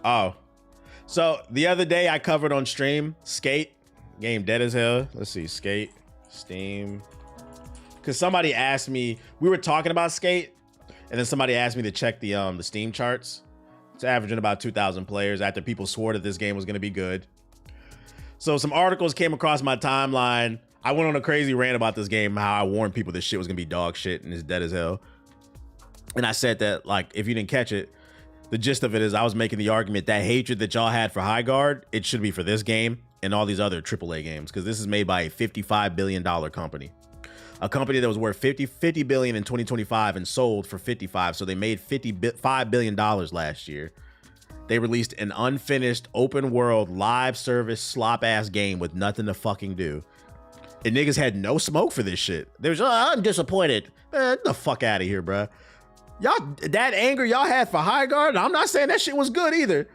Oh, so the other day I covered on stream Skate, game dead as hell. Let's see, Skate, Steam. Because somebody asked me, we were talking about Skate, and then somebody asked me to check the Steam charts. It's averaging about 2,000 players after people swore that this game was going to be good. So some articles came across my timeline. I went on a crazy rant about this game, how I warned people this shit was going to be dog shit and it's dead as hell. And I said that, like, if you didn't catch it, the gist of it is I was making the argument that hatred that y'all had for High Guard, it should be for this game and all these other AAA games, because this is made by a $55 billion company. A company that was worth 50 billion in 2025 and sold for 55. So they made $55 billion last year. They released an unfinished open world live service slop ass game with nothing to fucking do. And niggas had no smoke for this shit. They was, I'm disappointed. Get the fuck out of here, bro. Y'all, that anger y'all had for High Guard, I'm not saying that shit was good either.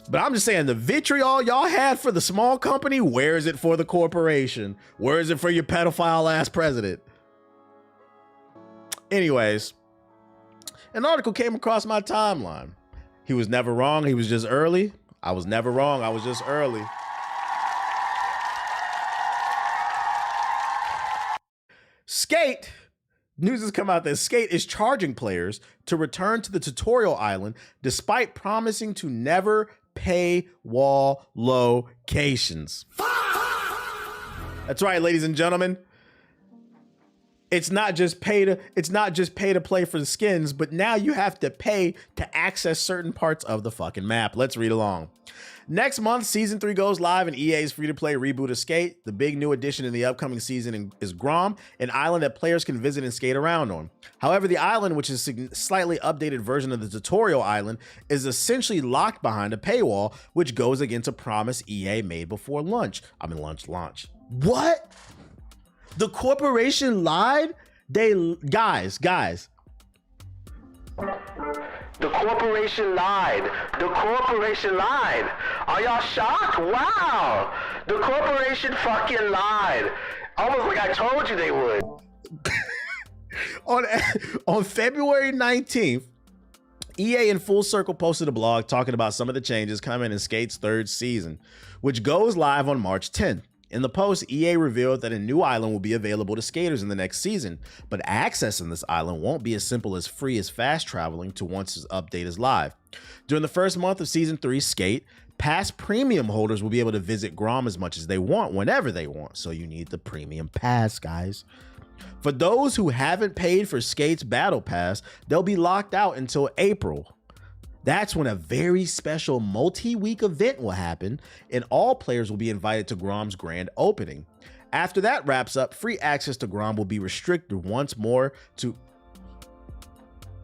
But I'm just saying the vitriol y'all had for the small company, where is it for the corporation? Where is it for your pedophile ass president? Anyways, an article came across my timeline. He was never wrong. He was just early. I was never wrong. I was just early. Skate. News has come out that Skate is charging players to return to the tutorial island despite promising to never paywall locations. That's right, ladies and gentlemen. It's not just pay to play for the skins, but now you have to pay to access certain parts of the fucking map. Let's read along. Next month, Season 3 goes live in EA's free-to-play reboot of Skate. The big new addition in the upcoming season is Grom, an island that players can visit and skate around on. However, the island, which is a slightly updated version of the tutorial island, is essentially locked behind a paywall, which goes against a promise EA made before launch. Launch. What? The corporation lied? Guys. The corporation lied. The corporation lied. Are y'all shocked? Wow. The corporation fucking lied. Almost like I told you they would. On February 19th, EA and Full Circle posted a blog talking about some of the changes coming in Skate's third season, which goes live on March 10th. In the post, EA revealed that a new island will be available to skaters in the next season, but accessing this island won't be as simple as free as fast traveling to once this update is live. During the first month of Season 3 Skate, past premium holders will be able to visit Grom as much as they want, whenever they want, so you need the premium pass, guys. For those who haven't paid for Skate's Battle Pass, they'll be locked out until April. That's when a very special multi-week event will happen, and all players will be invited to Grom's grand opening. After that wraps up, free access to Grom will be restricted once more to...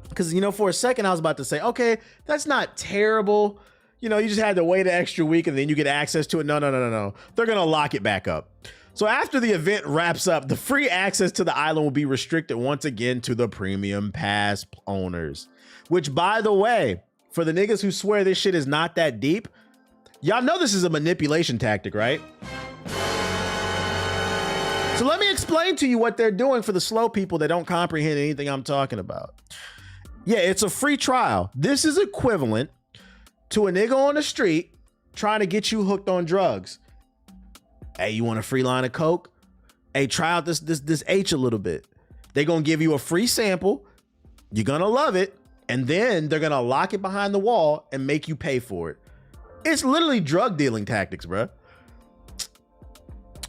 Because, you know, for a second I was about to say, okay, that's not terrible. You know, you just had to wait an extra week and then you get access to it. No. They're going to lock it back up. So after the event wraps up, the free access to the island will be restricted once again to the premium pass owners. Which, by the way, for the niggas who swear this shit is not that deep, y'all know this is a manipulation tactic, right? So let me explain to you what they're doing for the slow people that don't comprehend anything I'm talking about. Yeah, it's a free trial. This is equivalent to a nigga on the street trying to get you hooked on drugs. Hey, you want a free line of coke? Hey, try out this H a little bit. They're gonna give you a free sample. You're gonna love it. And then they're gonna lock it behind the wall and make you pay for it. It's literally drug dealing tactics, bro.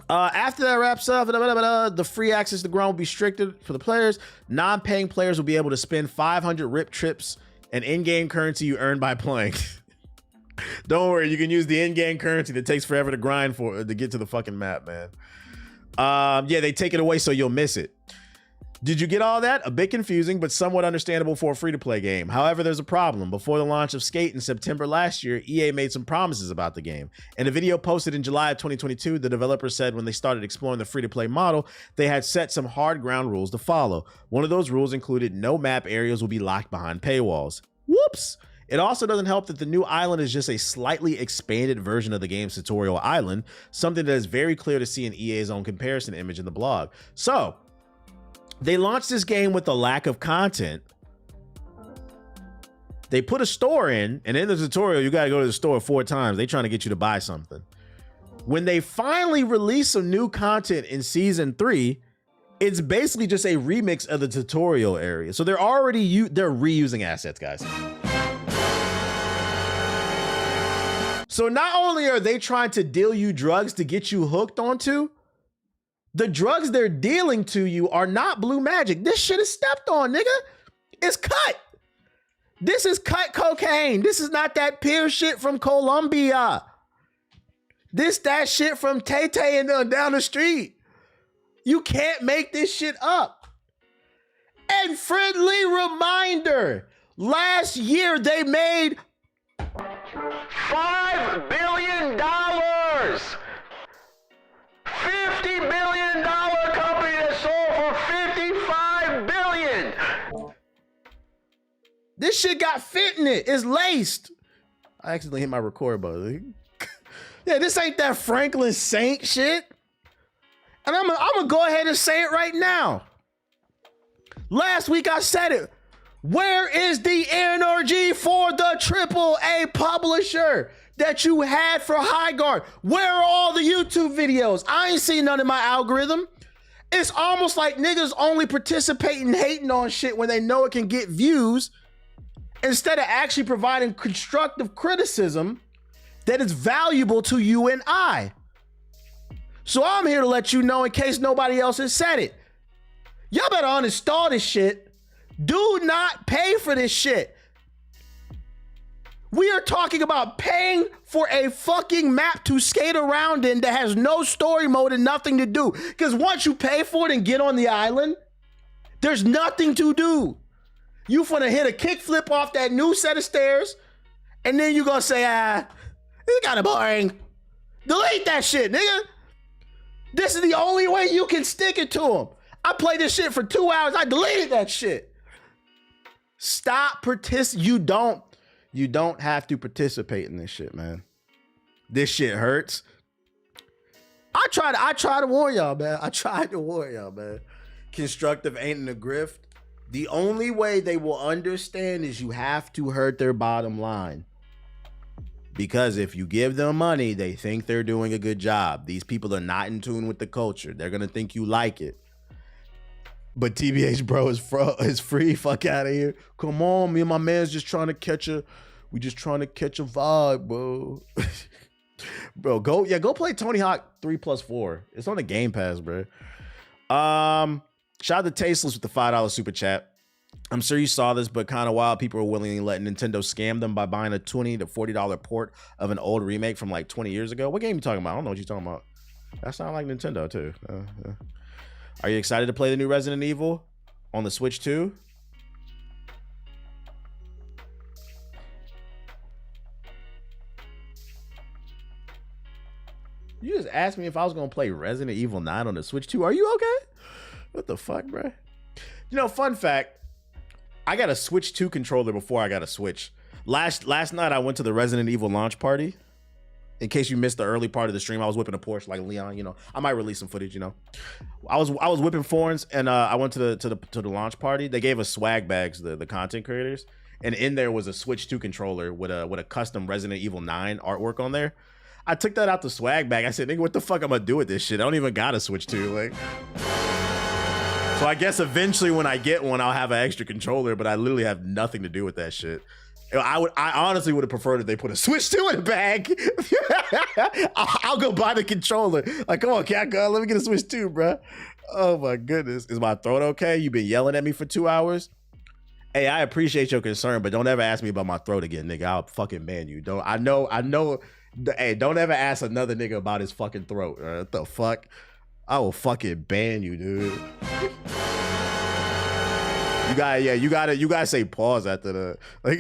After that wraps up, the free access to Grom will be restricted for the players. Non-paying players will be able to spend 500 rip trips and in-game currency you earn by playing. Don't worry, you can use the in-game currency that takes forever to grind for to get to the fucking map, man. Yeah, they take it away so you'll miss it. Did you get all that? A bit confusing, but somewhat understandable for a free-to-play game. However, there's a problem. Before the launch of Skate in September last year, EA made some promises about the game. In a video posted in July of 2022, the developer said when they started exploring the free-to-play model, they had set some hard ground rules to follow. One of those rules included no map areas will be locked behind paywalls. Whoops! It also doesn't help that the new island is just a slightly expanded version of the game's tutorial island, something that is very clear to see in EA's own comparison image in the blog. So, they launched this game with a lack of content, They put a store in, and in the tutorial, you gotta go to the store 4 times. They trying to get you to buy something. When they finally release some new content in season 3, it's basically just a remix of the tutorial area. So they're reusing assets, guys. So not only are they trying to deal you drugs to get you hooked onto, the drugs they're dealing to you are not blue magic. This shit is stepped on, nigga. It's cut. This is cut cocaine. This is not that pure shit from Colombia. This that shit from Tay Tay and down the street. You can't make this shit up. And friendly reminder, last year they made $5 billion. $50 billion company that sold for $55 billion. This shit got fentanyl. It's laced. I accidentally hit my record button. Yeah, this ain't that Franklin Saint shit. And I'm gonna go ahead and say it right now. Last week I said it. Where is the energy for the AAA publisher that you had for High Guard? Where are all the YouTube videos? I ain't seen none in my algorithm. It's almost like niggas only participating hating on shit when they know it can get views instead of actually providing constructive criticism that is valuable to you and I. So I'm here to let you know in case nobody else has said it. Y'all better uninstall this shit. Do not pay for this shit. We are talking about paying for a fucking map to skate around in that has no story mode and nothing to do. Because once you pay for it and get on the island, there's nothing to do. You finna hit a kickflip off that new set of stairs, and then you gonna say, it's kinda boring. Delete that shit, nigga. This is the only way you can stick it to them. I played this shit for 2 hours. I deleted that shit. Stop you don't have to participate in this shit, man. This shit hurts. I try to warn y'all, man. I tried to warn y'all, man. Constructive ain't in the grift. The only way they will understand is you have to hurt their bottom line. Because if you give them money, they think they're doing a good job. These people are not in tune with the culture. They're gonna think you like it. But TBH, bro, is free. Fuck out of here. Come on, me and my man's just trying to catch a vibe, bro. Bro, go play Tony Hawk 3+4. It's on the Game Pass, bro. Shout out to Tasteless with the $5 super chat. I'm sure you saw this, but kind of wild. People are willingly letting Nintendo scam them by buying a $20 to $40 port of an old remake from like 20 years ago. What game you talking about? I don't know what you're talking about. That sounds like Nintendo too. Are you excited to play the new Resident Evil on the Switch 2? You just asked me if I was gonna play Resident Evil 9 on the Switch 2. Are you okay? What the fuck, bro? You know, fun fact, I got a Switch 2 controller before I got a Switch. Last night I went to the Resident Evil launch party. In case you missed the early part of the stream, I was whipping a Porsche like Leon, you know. I might release some footage, you know. I was whipping foreigns, and I went to the launch party. They gave us swag bags, the content creators, and in there was a Switch 2 controller with a custom Resident Evil 9 artwork on there. I took that out the swag bag. I said, nigga, what the fuck I'm gonna do with this shit? I don't even got a Switch 2, like. So I guess eventually when I get one, I'll have an extra controller, but I literally have nothing to do with that shit. I honestly would have preferred if they put a Switch 2 in a bag. I'll go buy the controller. Like, come on, cat girl, let me get a Switch 2, bro. Oh my goodness. Is my throat okay? You've been yelling at me for 2 hours? Hey, I appreciate your concern, but don't ever ask me about my throat again, nigga. I'll fucking ban you. I know. Hey, don't ever ask another nigga about his fucking throat. What the fuck? I will fucking ban you, dude. You gotta say pause after the like.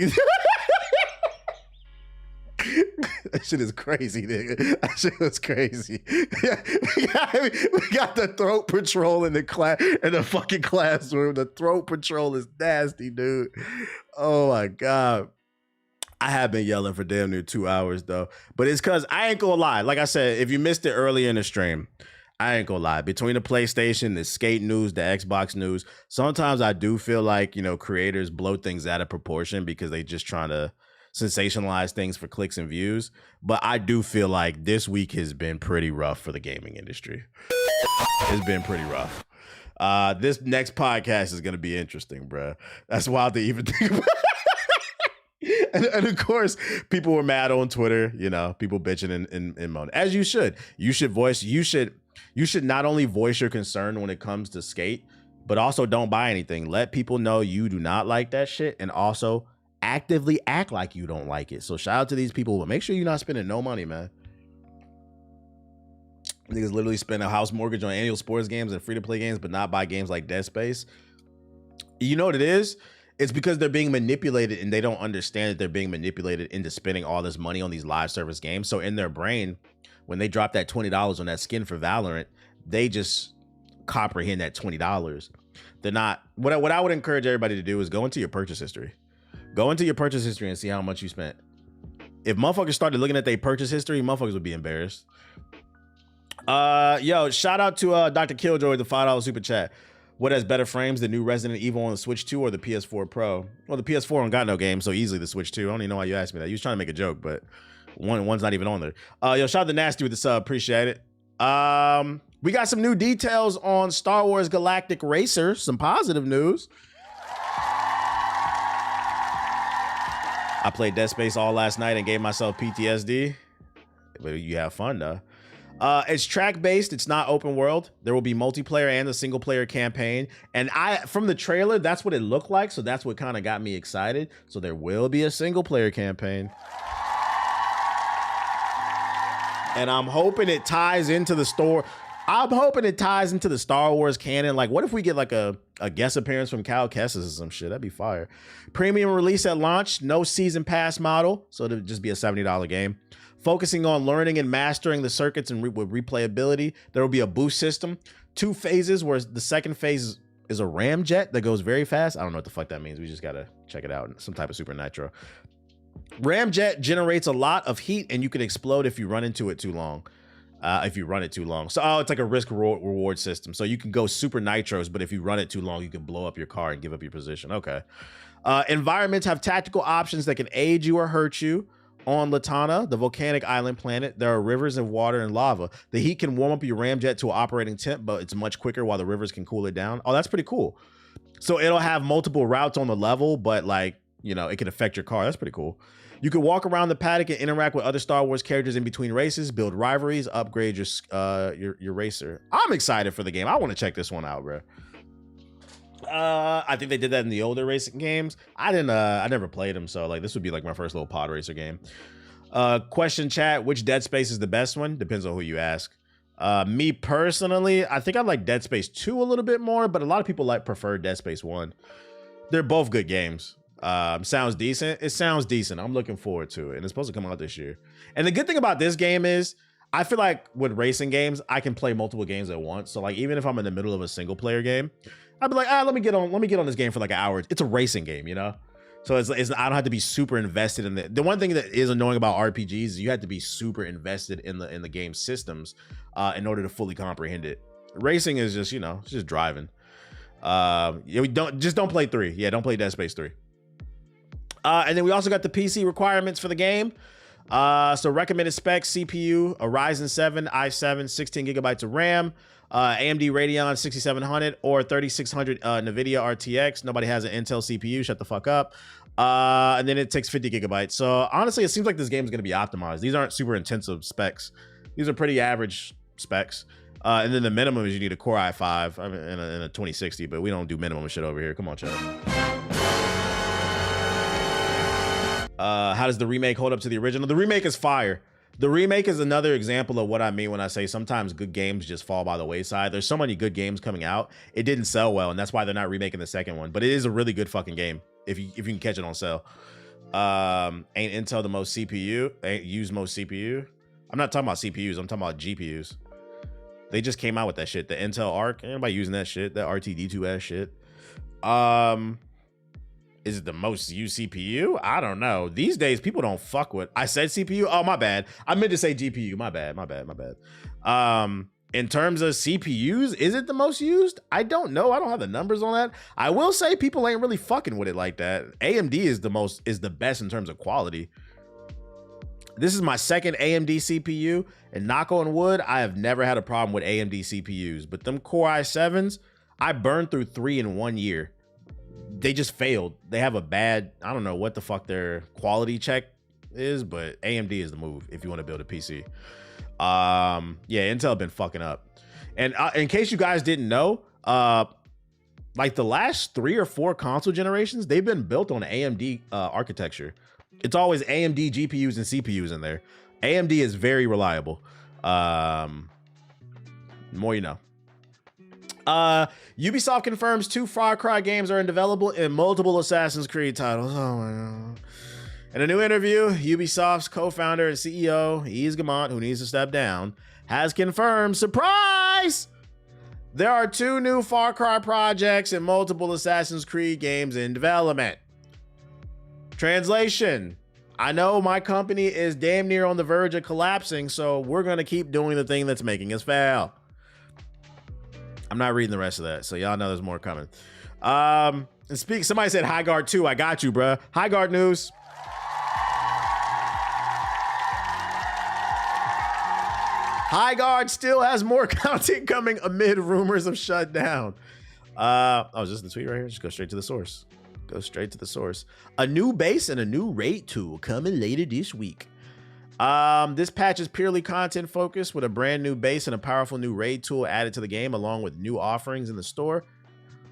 That shit is crazy, nigga. That shit was crazy. Yeah, we got the throat patrol in the fucking classroom. The throat patrol is nasty, dude. Oh my god. I have been yelling for damn near 2 hours though, but it's cause I ain't gonna lie. Like I said, if you missed it earlier in the stream, I ain't gonna lie. Between the PlayStation, the skate news, the Xbox news, sometimes I do feel like, creators blow things out of proportion because they just trying to sensationalize things for clicks and views. But I do feel like this week has been pretty rough for the gaming industry. It's been pretty rough. This next podcast is gonna be interesting, bro. That's wild to even think about. And of course, people were mad on Twitter, people bitching and moaning. As you should. You should not only voice your concern when it comes to skate, but also don't buy anything. Let people know you do not like that shit, and also actively act like you don't like it. So shout out to these people, but make sure you're not spending no money, man. Niggas literally spend a house mortgage on annual sports games and free-to-play games, but not buy games like Dead Space. You know what it is? It's because they're being manipulated, and they don't understand that they're being manipulated into spending all this money on these live service games. So in their brain, when they drop that $20 on that skin for Valorant, they just comprehend that $20. They're not. What I would encourage everybody to do is go into your purchase history. Go into your purchase history and see how much you spent. If motherfuckers started looking at their purchase history, motherfuckers would be embarrassed. Yo, shout out to Dr. Killjoy, the $5 super chat. What has better frames, the new Resident Evil on the Switch 2 or the PS4 Pro? Well, the PS4 don't got no game, so easily the Switch 2. I don't even know why you asked me that. You was trying to make a joke, but one's not even on there. Yo, shout out to Nasty with the sub. Appreciate it. We got some new details on Star Wars Galactic Racer. Some positive news. I played Dead Space all last night and gave myself PTSD. But you have fun, though. It's track-based. It's not open world. There will be multiplayer and a single-player campaign. And from the trailer, that's what it looked like. So that's what kind of got me excited. So there will be a single-player campaign. And I'm hoping it ties into the story. I'm hoping it ties into the Star Wars canon. Like, what if we get like a guest appearance from Cal Kestis or some shit? That'd be fire. Premium release at launch. No season pass model. So it'll just be a $70 game. Focusing on learning and mastering the circuits and with replayability. There will be a boost system. 2 phases, where the second phase is a ramjet that goes very fast. I don't know what the fuck that means. We just gotta check it out. Some type of super nitro. Ramjet generates a lot of heat and you can explode if you run into it too long. If you run it too long. So it's like a risk reward system. So you can go super nitros, but if you run it too long, you can blow up your car and give up your position. Okay. Environments have tactical options that can aid you or hurt you. On Latana, the volcanic island planet, there are rivers of water and lava. The heat can warm up your ramjet to an operating temp, but it's much quicker while the rivers can cool it down. Oh, that's pretty cool. So it'll have multiple routes on the level, but like, it can affect your car. That's pretty cool. You can walk around the paddock and interact with other Star Wars characters in between races, build rivalries, upgrade your racer. I'm excited for the game. I want to check this one out, bro. I think they did that in the older racing games. I never played them, so like this would be like my first little pod racer game. Question chat, which Dead Space is the best one? Depends on who you ask. Me personally, I think I like Dead Space 2 a little bit more, but a lot of people prefer Dead Space 1. They're both good games. Sounds decent. It sounds decent. I'm looking forward to it, and it's supposed to come out this year. And the good thing about this game is I feel like with racing games, I can play multiple games at once. So like even if I'm in the middle of a single player game, I'd be like, let me get on this game for like an hour. It's a racing game, So it's I don't have to be super invested in it. The one thing that is annoying about RPGs is you have to be super invested in the game systems in order to fully comprehend it. Racing is just, it's just driving. Don't play 3. Yeah, don't play Dead Space 3. And then we also got the PC requirements for the game. So recommended specs: CPU, a Ryzen 7, i7, 16 gigabytes of RAM, AMD Radeon 6700 or 3600 NVIDIA RTX. Nobody has an Intel CPU. Shut the fuck up. And then it takes 50 gigabytes. So honestly, it seems like this game is going to be optimized. These aren't super intensive specs. These are pretty average specs. And then the minimum is you need a Core i5 in a 2060, but we don't do minimum shit over here. Come on, chat. How does the remake hold up to the original? The remake is fire. The remake is another example of what I mean when I say sometimes good games just fall by the wayside. There's so many good games coming out. It didn't sell well, and that's why they're not remaking the second one. But it is a really good fucking game if you can catch it on sale. Ain't Intel the most CPU? Ain't used most CPU? I'm not talking about CPUs. I'm talking about GPUs. They just came out with that shit. The Intel Arc. Ain't nobody using that shit. That RTD2 ass shit. Is it the most used CPU? I don't know. These days, people don't fuck with. I said CPU. Oh, my bad. I meant to say GPU. My bad. In terms of CPUs, is it the most used? I don't know. I don't have the numbers on that. I will say people ain't really fucking with it like that. AMD is the best in terms of quality. This is my second AMD CPU, and knock on wood, I have never had a problem with AMD CPUs. But them Core i7s, I burned through 3 in 1 year. They just failed. They have a bad, I don't know what the fuck their quality check is, but AMD is the move if you want to build a PC. Yeah, Intel been fucking up. And in case you guys didn't know, like the last 3 or 4 console generations, they've been built on AMD architecture. It's always AMD GPUs and CPUs in there. AMD is very reliable. More you know. Ubisoft confirms 2 Far Cry games are undevelopable in multiple Assassin's Creed titles. Oh my god. In a new interview, Ubisoft's co-founder and CEO, Yves Guillemot, who needs to step down, has confirmed, surprise! There are 2 new Far Cry projects and multiple Assassin's Creed games in development. Translation: I know my company is damn near on the verge of collapsing, so we're going to keep doing the thing that's making us fail. I'm not reading the rest of that, so y'all know there's more coming. And somebody said Highguard 2. I got you, bruh. Highguard news. Highguard still has more content coming amid rumors of shutdown. Oh, is this the tweet right here? Just go straight to the source. Go straight to the source. A new base and a new raid tool coming later this week. This patch is purely content focused with a brand new base and a powerful new raid tool added to the game, along with new offerings in the store.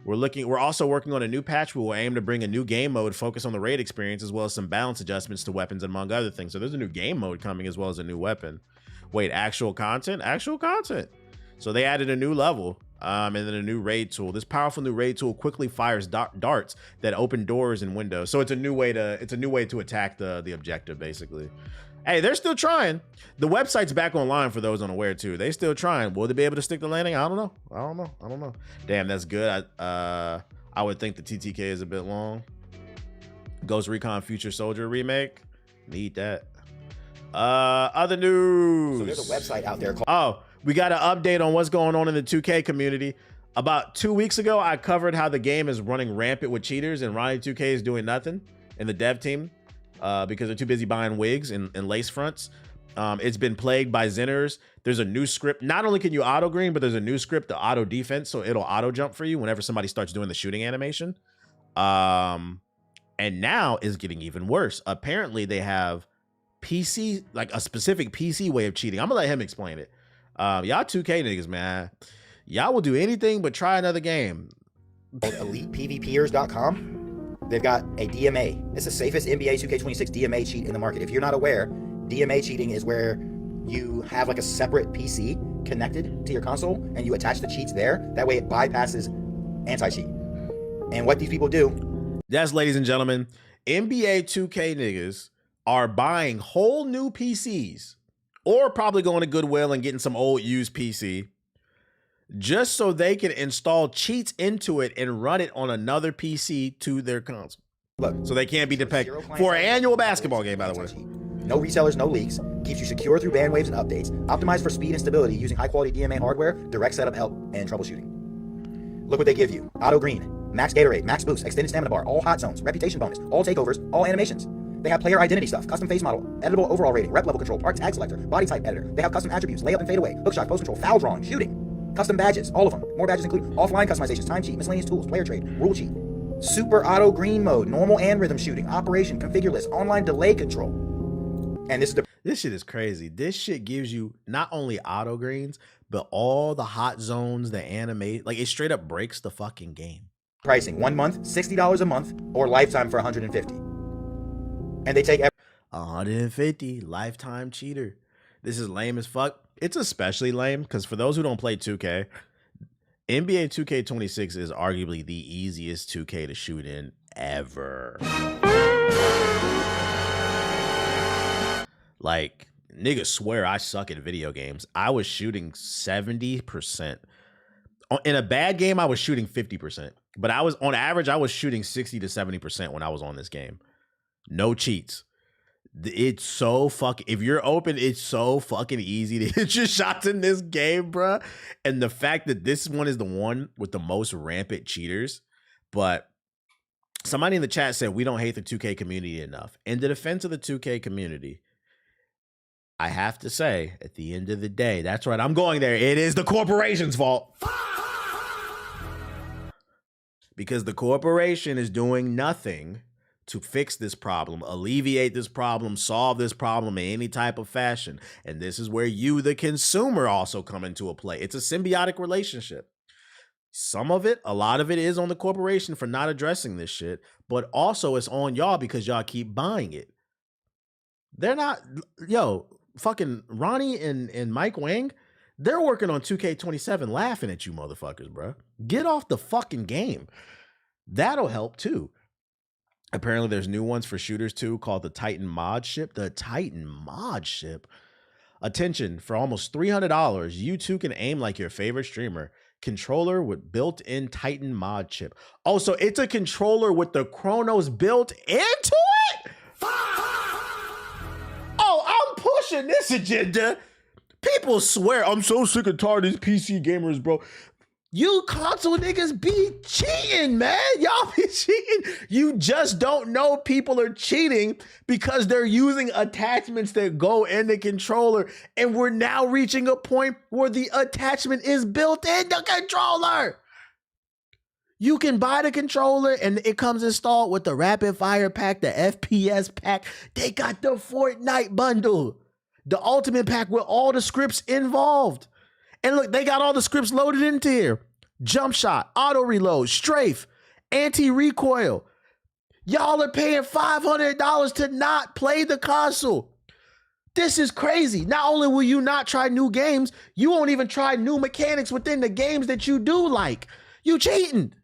We're also working on a new patch. We will aim to bring a new game mode focused on the raid experience, as well as some balance adjustments to weapons, among other things. So there's a new game mode coming, as well as a new weapon. Wait, actual content? Actual content. So they added a new level. And then a new raid tool. This powerful new raid tool quickly fires darts that open doors and windows. So it's a new way to attack the objective, basically. Hey, they're still trying. The website's back online for those unaware too. They still trying. Will they be able to stick the landing? I don't know. Damn, that's good. I would think the TTK is a bit long. Ghost Recon Future Soldier remake. Need that. Other news. So there's a website out there called we got an update on what's going on in the 2K community. About 2 weeks ago, I covered how the game is running rampant with cheaters and Ronnie 2K is doing nothing in the dev team because they're too busy buying wigs and lace fronts. It's been plagued by Zinners. There's a new script. Not only can you auto green, but there's a new script, the auto defense, so it'll auto jump for you whenever somebody starts doing the shooting animation. And now it's getting even worse. Apparently, they have PC, like a specific PC way of cheating. I'm gonna let him explain it. Y'all 2K niggas, man. Y'all will do anything but try another game. ElitePVPers.com. They've got a DMA. It's the safest NBA 2K26 DMA cheat in the market. If you're not aware, DMA cheating is where you have like a separate PC connected to your console and you attach the cheats there. That way it bypasses anti-cheat. And what these people do. Yes, ladies and gentlemen, NBA 2K niggas are buying whole new PCs or probably going to Goodwill and getting some old used PC just so they can install cheats into it and run it on another PC to their console. Look, so they can't be dependent for an annual basketball game, by the way. No resellers, no leaks. Keeps you secure through band waves and updates. Optimized for speed and stability using high-quality DMA hardware, direct setup help, and troubleshooting. Look what they give you. Auto Green, Max Gatorade, Max Boost, Extended Stamina Bar, all hot zones, reputation bonus, all takeovers, all animations. They have player identity stuff, custom face model, editable overall rating, rep level control, part tag selector, body type editor. They have custom attributes, layup and fadeaway, hookshot, post control, foul drawing, shooting. Custom badges, all of them. More badges include offline customizations, time cheat, miscellaneous tools, player trade, rule cheat. Super auto green mode, normal and rhythm shooting, operation, configure list, online delay control. And this shit is crazy. This shit gives you not only auto greens, but all the hot zones, the animate, like it straight up breaks the fucking game. Pricing 1 month, $60 a month, or lifetime for $150. And they take 150 lifetime cheater. This is lame as fuck. It's especially lame because for those who don't play 2K, NBA 2K26 is arguably the easiest 2K to shoot in ever. Like, niggas swear I suck at video games. I was shooting 70%. In a bad game, I was shooting 50%. But I was, on average, I was shooting 60 to 70% when I was on this game. No cheats. It's so fucking, if you're open, it's so fucking easy to hit your shots in this game, bruh. And the fact that this one is the one with the most rampant cheaters, but somebody in the chat said we don't hate the 2K community enough. In the defense of the 2K community, I have to say, at the end of the day, that's right, I'm going there. It is the corporation's fault. Because the corporation is doing nothing to fix this problem, alleviate this problem, solve this problem in any type of fashion. And this is where you, the consumer, also come into a play. It's a symbiotic relationship. Some of it, a lot of it is on the corporation for not addressing this shit, but also it's on y'all because y'all keep buying it. They're not, fucking Ronnie and Mike Wang, they're working on 2K27 laughing at you motherfuckers, bro. Get off the fucking game. That'll help too. Apparently there's new ones for shooters too called the Titan Mod Ship. The Titan Mod Ship. Attention, for almost $300, you too can aim like your favorite streamer. Controller with built-in Titan Mod Chip. Oh, so it's a controller with the Chronos built into it? Oh, I'm pushing this agenda. People swear I'm so sick and tired of these PC gamers, bro. You console niggas be cheating, man. Y'all be cheating. You just don't know people are cheating because they're using attachments that go in the controller. And we're now reaching a point where the attachment is built in the controller. You can buy the controller and it comes installed with the Rapid Fire pack, the FPS pack. They got the Fortnite bundle, the Ultimate pack with all the scripts involved. And look, they got all the scripts loaded into here. Jump shot, auto reload, strafe, anti-recoil. Y'all are paying $500 to not play the console. This is crazy. Not only will you not try new games, you won't even try new mechanics within the games that you do like. You cheating.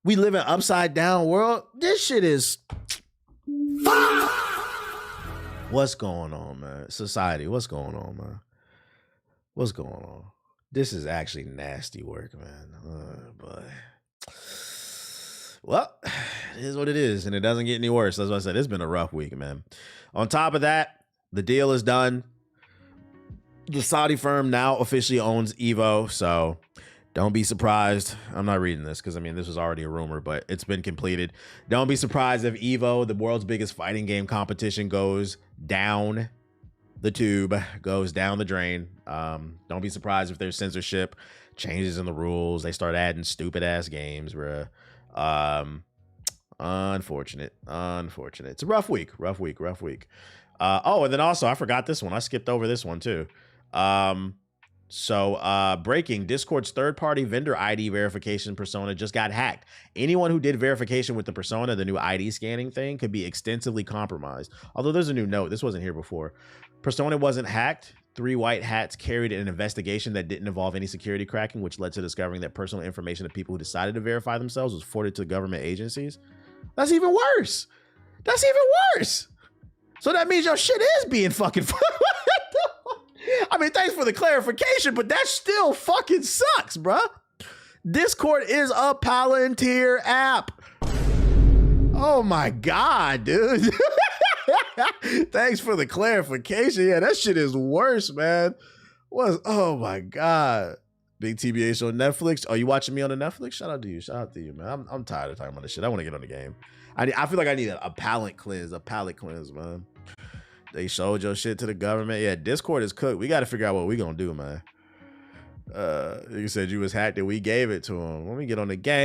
We live in an upside down world. This shit is... What's going on, man? Society, what's going on, man? What's going on? This is actually nasty work, man. But well, it is what it is, and it doesn't get any worse. As I said, it's been a rough week, man. On top of that, the deal is done. The Saudi firm now officially owns Evo, so don't be surprised. I'm not reading this because, I mean, this was already a rumor, but it's been completed. Don't be surprised if Evo, the world's biggest fighting game competition, goes down the tube, goes down the drain. Don't be surprised if there's censorship, changes in the rules. They start adding stupid ass games, bruh. Unfortunate. It's a rough week. Oh, and then also I forgot this one. I skipped over this one too. Breaking, Discord's third-party vendor ID verification persona just got hacked. Anyone who did verification with the persona, the new ID scanning thing, could be extensively compromised. Although there's a new note. This wasn't here before. Persona wasn't hacked. 3 white hats carried an investigation that didn't involve any security cracking, which led to discovering that personal information of people who decided to verify themselves was forwarded to government agencies. That's even worse. So that means your shit is being fucking... I mean, thanks for the clarification, but that still fucking sucks, bruh. Discord is a Palantir app. Oh my God, dude. Thanks for the clarification. Yeah, that shit is worse, man. Oh my God. Big TBH on Netflix. Are you watching me on the Netflix? Shout out to you, man. I'm tired of talking about this shit. I want to get on the game. I feel like I need a palate cleanse, man. They showed your shit to the government. Yeah, Discord is cooked. We got to figure out what we gonna do, man. You said you was hacked and we gave it to him. Let me get on the game.